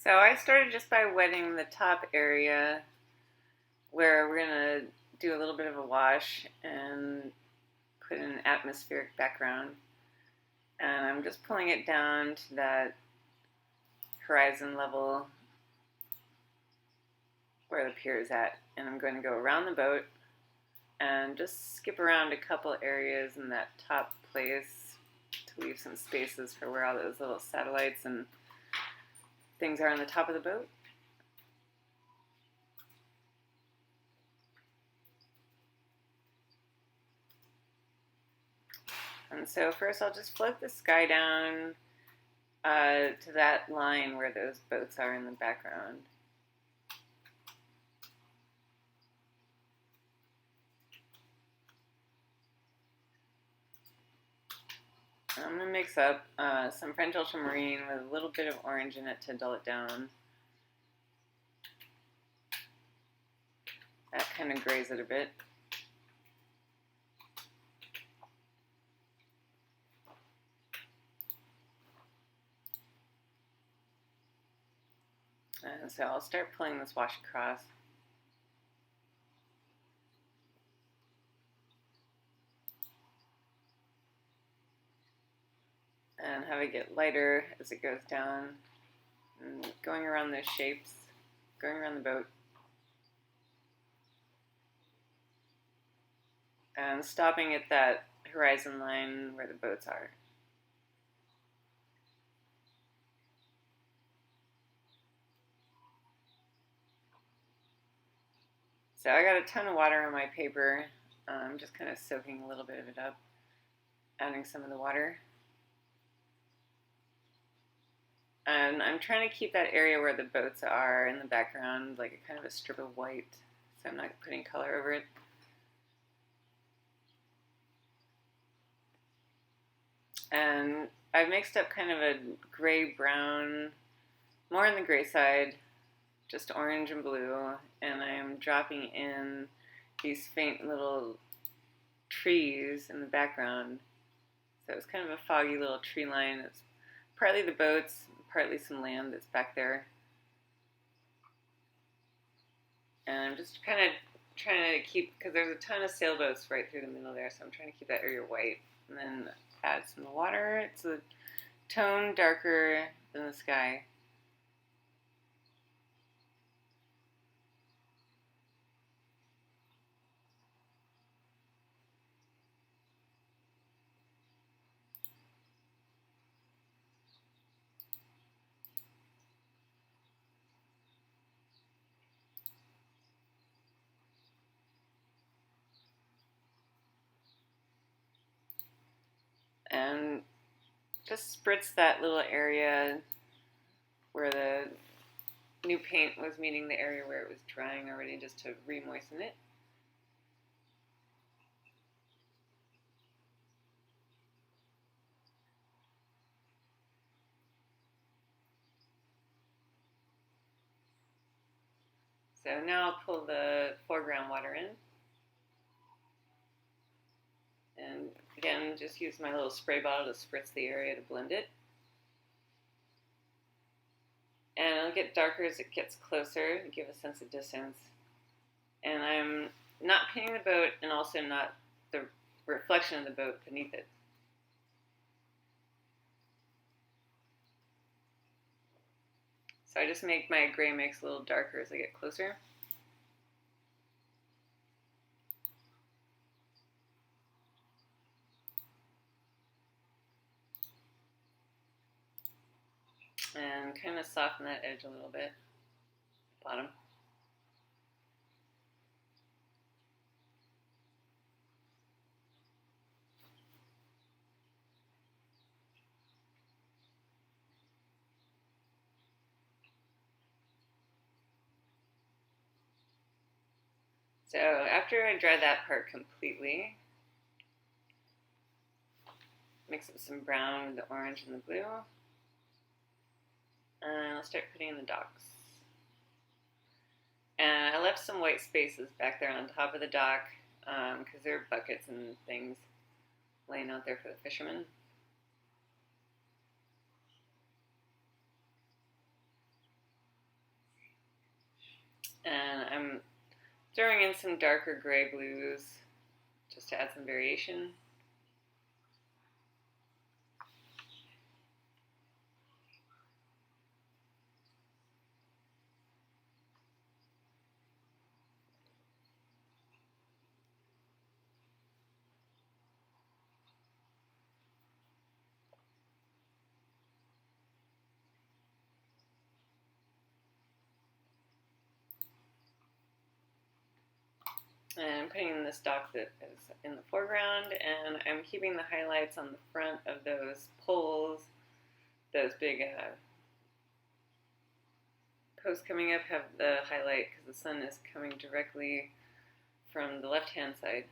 So I started just by wetting the top area where we're going to do a little bit of a wash and put in an atmospheric background. And I'm just pulling it down to that horizon level where the pier is at. And I'm going to go around the boat and just skip around a couple areas in that top place to leave some spaces for where all those little satellites and things are on the top of the boat. And so first I'll just float the sky down to that line where those boats are in the background. I'm going to mix up some French ultramarine with a little bit of orange in it to dull it down. That kind of grays it a bit. And so I'll start pulling this wash across. And have it get lighter as it goes down, and going around those shapes, going around the boat, and stopping at that horizon line where the boats are. So I got a ton of water on my paper. I'm just kind of soaking a little bit of it up, adding some of the water. And I'm trying to keep that area where the boats are in the background like a kind of a strip of white, so I'm not putting color over it. And I've mixed up kind of a gray-brown, more on the gray side, just orange and blue, and I'm dropping in these faint little trees in the background. So it's kind of a foggy little tree line. It's partly the boats, partly some land that's back there. And I'm just kind of trying to keep, because there's a ton of sailboats right through the middle there, so I'm trying to keep that area white. And then add some water. It's a tone darker than the sky. And just spritz that little area where the new paint was meeting the area where it was drying already, just to re-moisten it. So now I'll pull the foreground water in. And again, just use my little spray bottle to spritz the area to blend it. And it'll get darker as it gets closer to give a sense of distance. And I'm not painting the boat and also not the reflection of the boat beneath it. So I just make my gray mix a little darker as I get closer. And kind of soften that edge a little bit, bottom. So after I dry that part completely, mix up some brown with the orange and the blue. And I'll start putting in the docks. And I left some white spaces back there on top of the dock because there are buckets and things laying out there for the fishermen. I'm throwing in some darker gray blues just to add some variation. And I'm putting in this dock that is in the foreground, and I'm keeping the highlights on the front of those poles. Those big posts coming up have the highlight because the sun is coming directly from the left-hand side.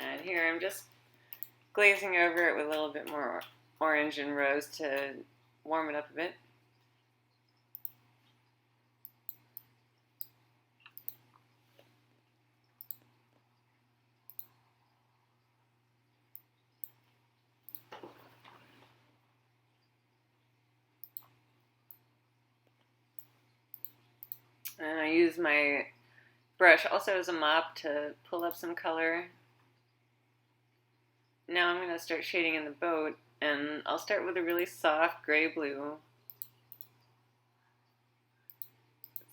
And here I'm just glazing over it with a little bit more orange and rose to warm it up a bit. And I use my brush also as a mop to pull up some color. Now I'm going to start shading in the boat, and I'll start with a really soft gray blue.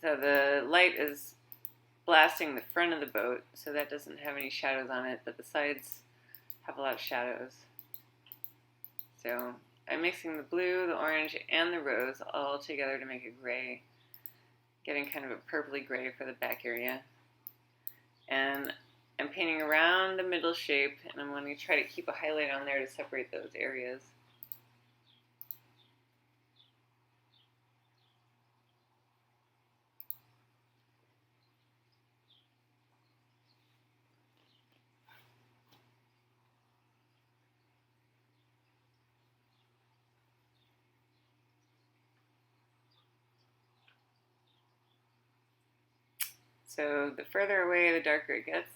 So the light is blasting the front of the boat, so that doesn't have any shadows on it, but the sides have a lot of shadows. So I'm mixing the blue, the orange, and the rose all together to make a gray, getting kind of a purpley gray for the back area. And I'm painting around the middle shape, and I'm going to try to keep a highlight on there to separate those areas. So the further away, the darker it gets.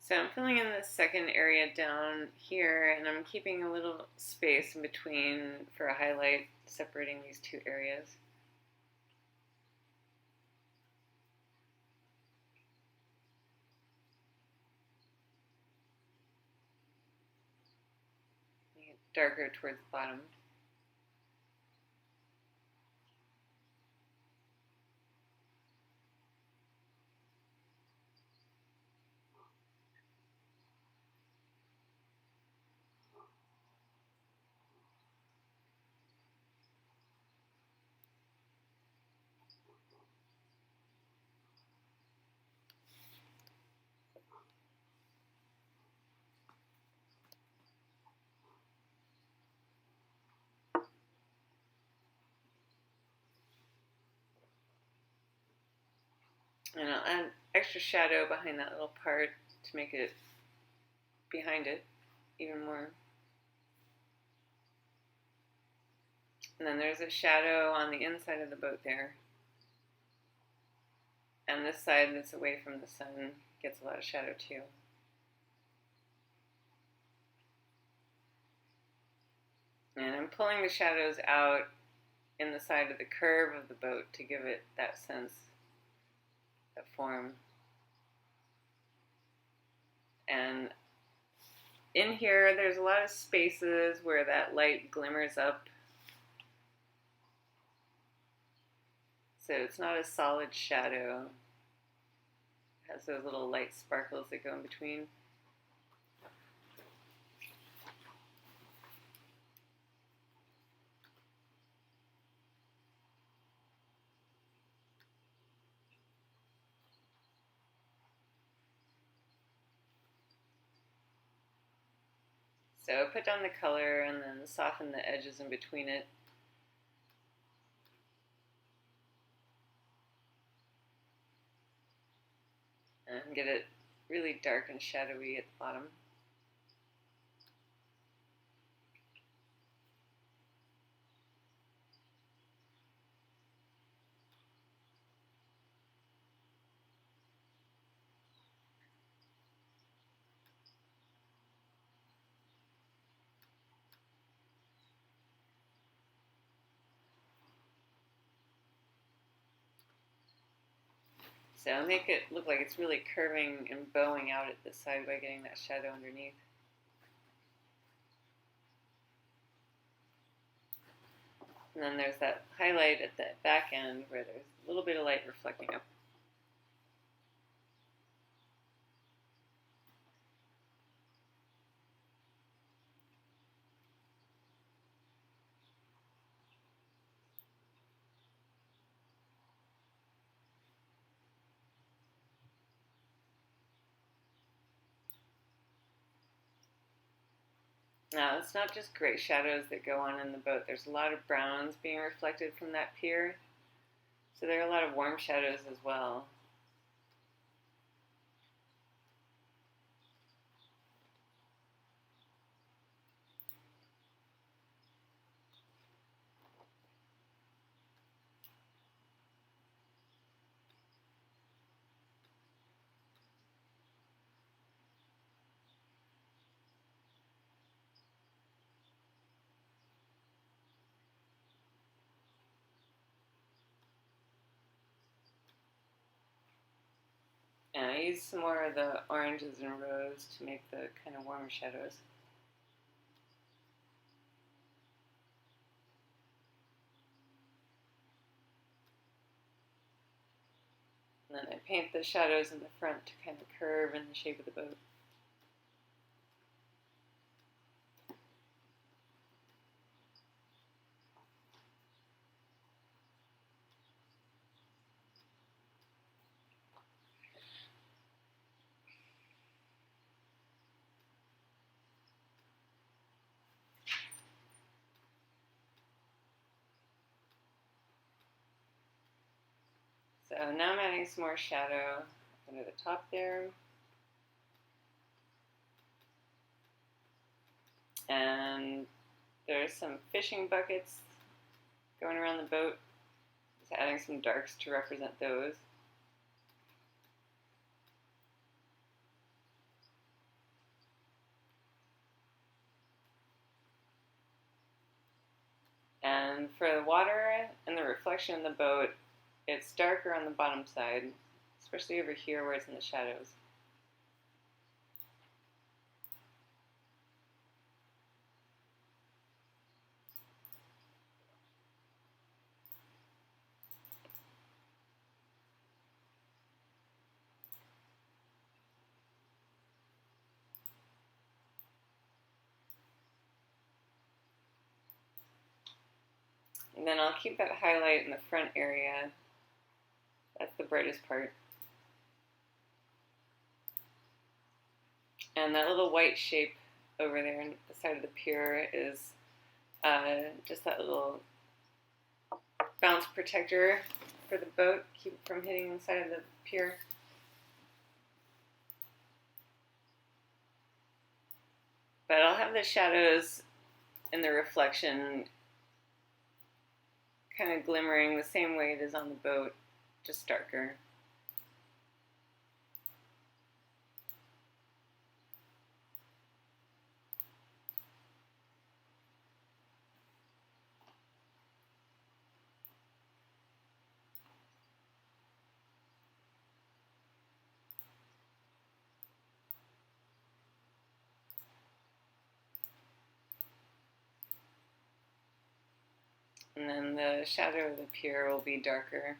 So I'm filling in the second area down here, and I'm keeping a little space in between for a highlight separating these two areas. Make it darker towards the bottom. And I'll add extra shadow behind that little part to make it behind it even more. And then there's a shadow on the inside of the boat there. And this side that's away from the sun gets a lot of shadow too. And I'm pulling the shadows out in the side of the curve of the boat to give it that sense, that form. And in here, there's a lot of spaces where that light glimmers up. So it's not a solid shadow. It has those little light sparkles that go in between. So put down the color and then soften the edges in between it. And get it really dark and shadowy at the bottom. So make it look like it's really curving and bowing out at the side by getting that shadow underneath. And then there's that highlight at the back end where there's a little bit of light reflecting up. Now, it's not just gray shadows that go on in the boat. There's a lot of browns being reflected from that pier. So there are a lot of warm shadows as well. And I use some more of the oranges and rose to make the kind of warmer shadows. And then I paint the shadows in the front to kind of curve in the shape of the boat. So now I'm adding some more shadow under the top there. And there's some fishing buckets going around the boat. Just adding some darks to represent those. And for the water and the reflection in the boat, it's darker on the bottom side, especially over here where it's in the shadows. And then I'll keep that highlight in the front area. That's the brightest part. And that little white shape over there on the side of the pier is just that little bounce protector for the boat, keep it from hitting the side of the pier. But I'll have the shadows in the reflection kind of glimmering the same way it is on the boat, just darker. And then the shadow of the pier will be darker.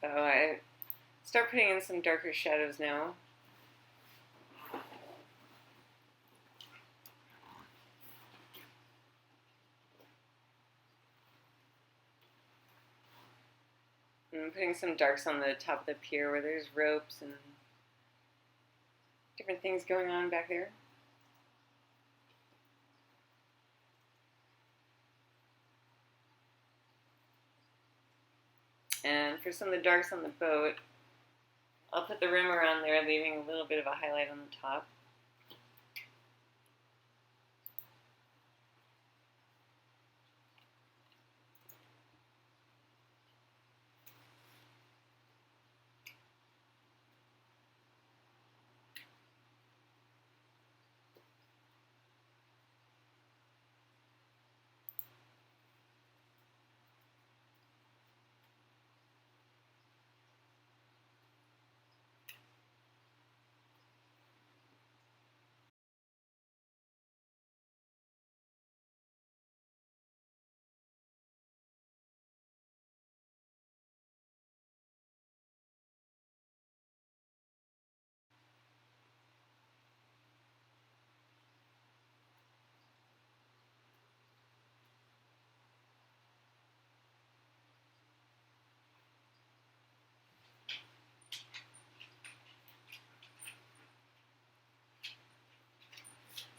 So I start putting in some darker shadows now. I'm putting some darks on the top of the pier where there's ropes and different things going on back there. And for some of the darks on the boat, I'll put the rim around there, leaving a little bit of a highlight on the top.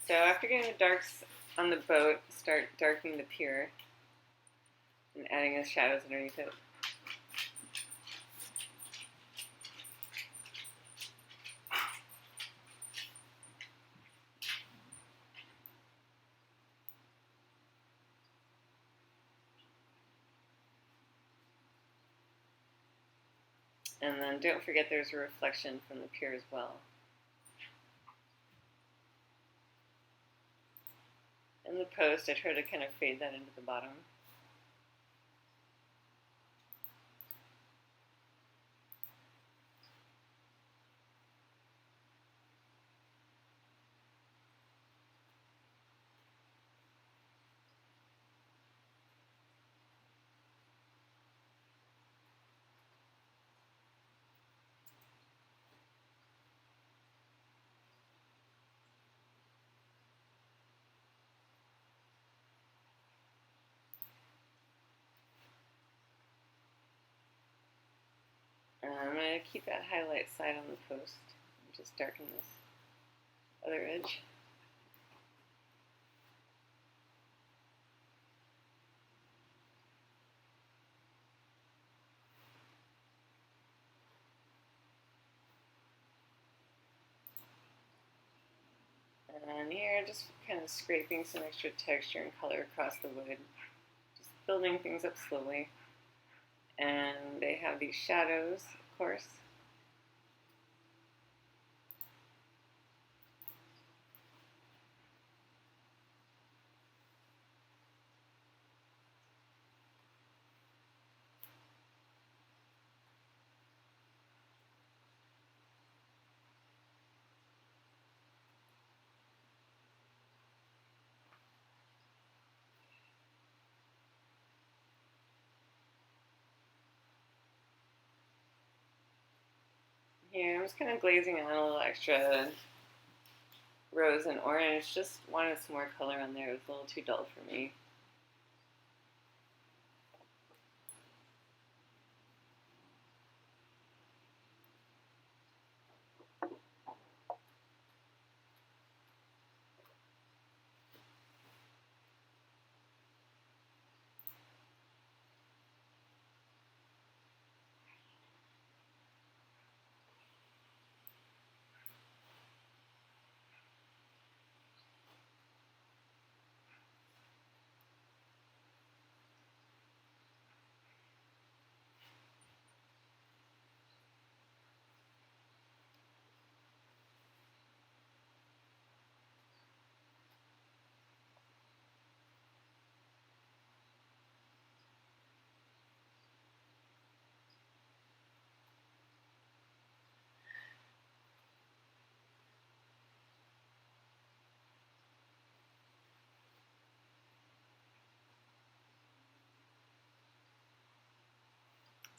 So after getting the darks on the boat, start darkening the pier and adding the shadows underneath it. And then don't forget there's a reflection from the pier as well. In the post, I try to kind of fade that into the bottom. And I'm going to keep that highlight side on the post and just darken this other edge. And here, just kind of scraping some extra texture and color across the wood. Just building things up slowly. And they have these shadows, of course. Here, I'm just kind of glazing on a little extra rose and orange. Just wanted some more color on there. It was a little too dull for me.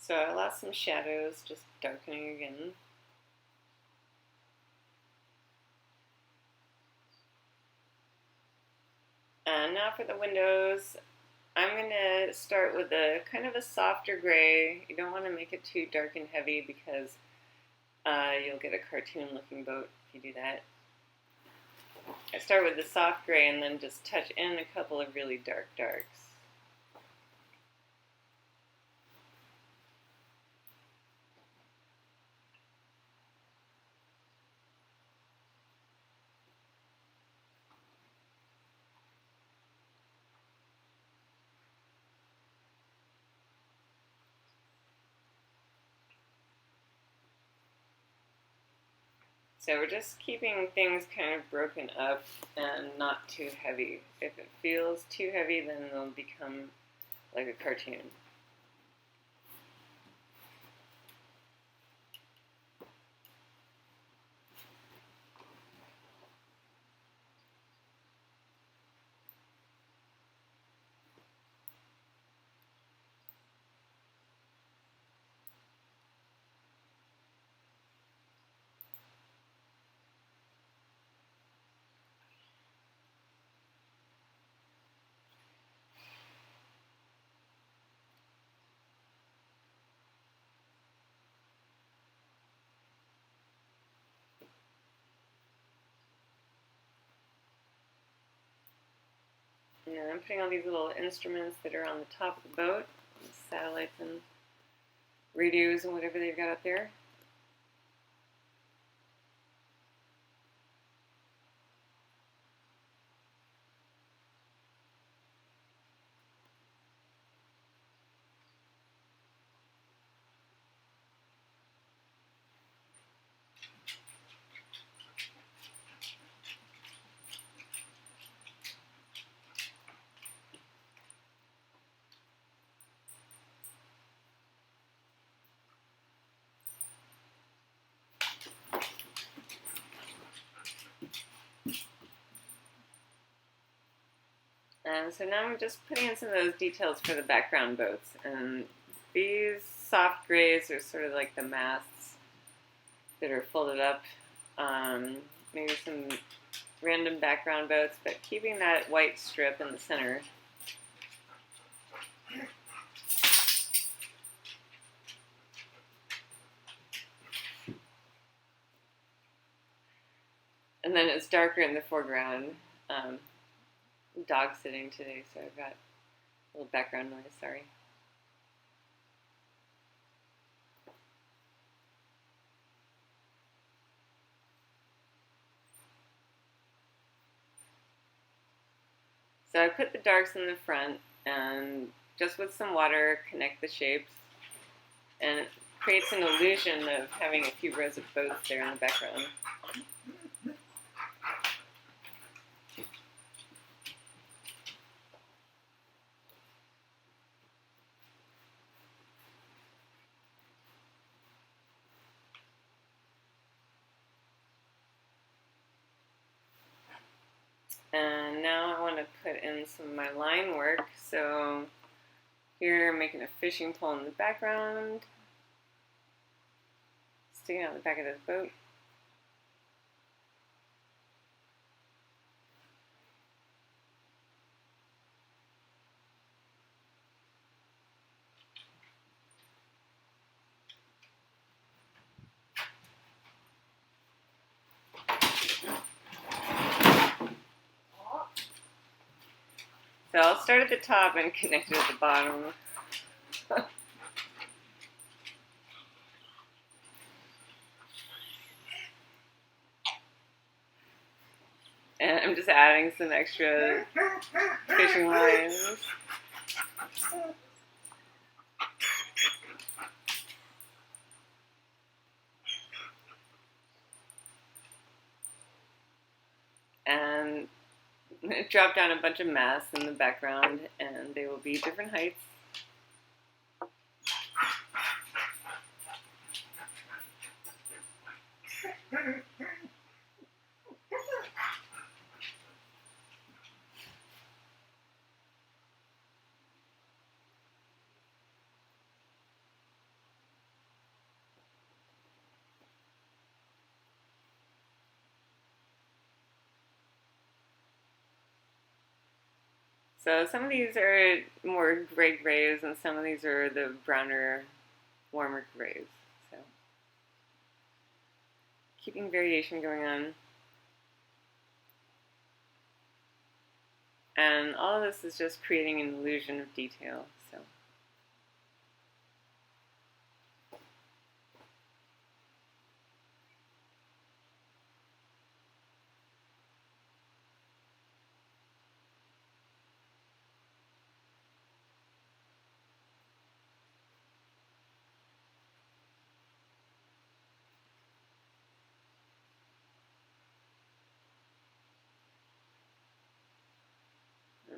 So I lost some shadows, just darkening again. And now for the windows, I'm going to start with a kind of a softer gray. You don't want to make it too dark and heavy because you'll get a cartoon looking boat if you do that. I start with the soft gray and then just touch in a couple of really dark darks. So we're just keeping things kind of broken up and not too heavy. If it feels too heavy, then they'll become like a cartoon. And then I'm putting all these little instruments that are on the top of the boat, satellites and radios and whatever they've got up there. And so now I'm just putting in some of those details for the background boats. And these soft grays are sort of like the masts that are folded up. Maybe some random background boats, but keeping that white strip in the center. And then it's darker in the foreground. Dog sitting today, so I've got a little background noise, sorry. So I put the darks in the front and just with some water connect the shapes, and it creates an illusion of having a few rows of boats there in the background. And now I want to put in some of my line work. So here I'm making a fishing pole in the background, sticking out the back of this boat. So I'll start at the top and connect it at the bottom. And I'm just adding some extra fishing lines. And drop down a bunch of masts in the background, and they will be different heights. So some of these are more gray grays, and some of these are the browner, warmer grays. So keeping variation going on. And all of this is just creating an illusion of detail. So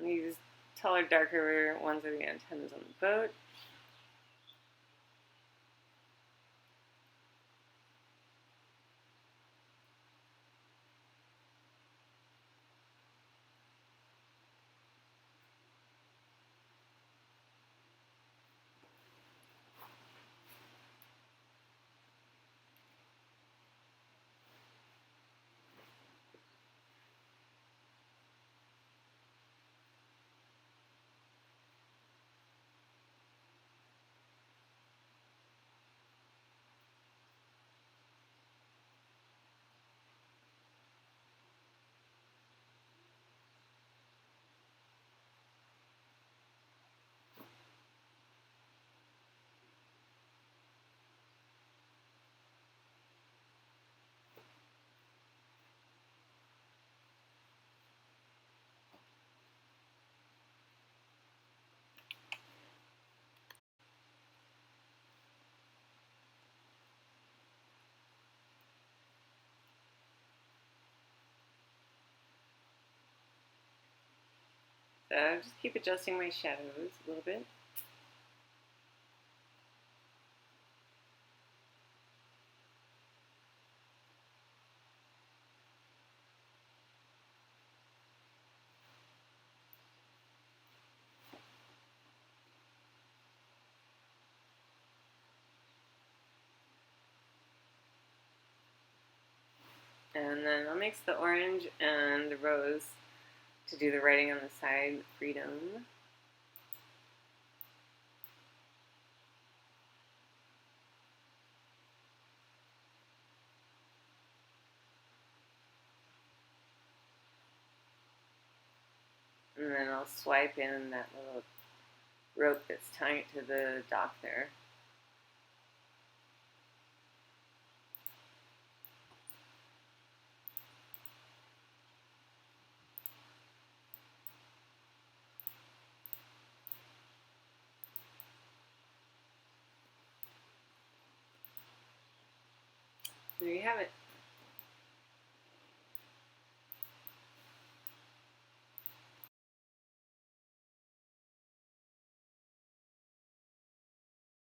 these taller, darker ones are the antennas on the boat. So just keep adjusting my shadows a little bit. And then I'll mix the orange and the rose to do the writing on the side, freedom. And then I'll swipe in that little rope that's tying it to the dock there. There you have it.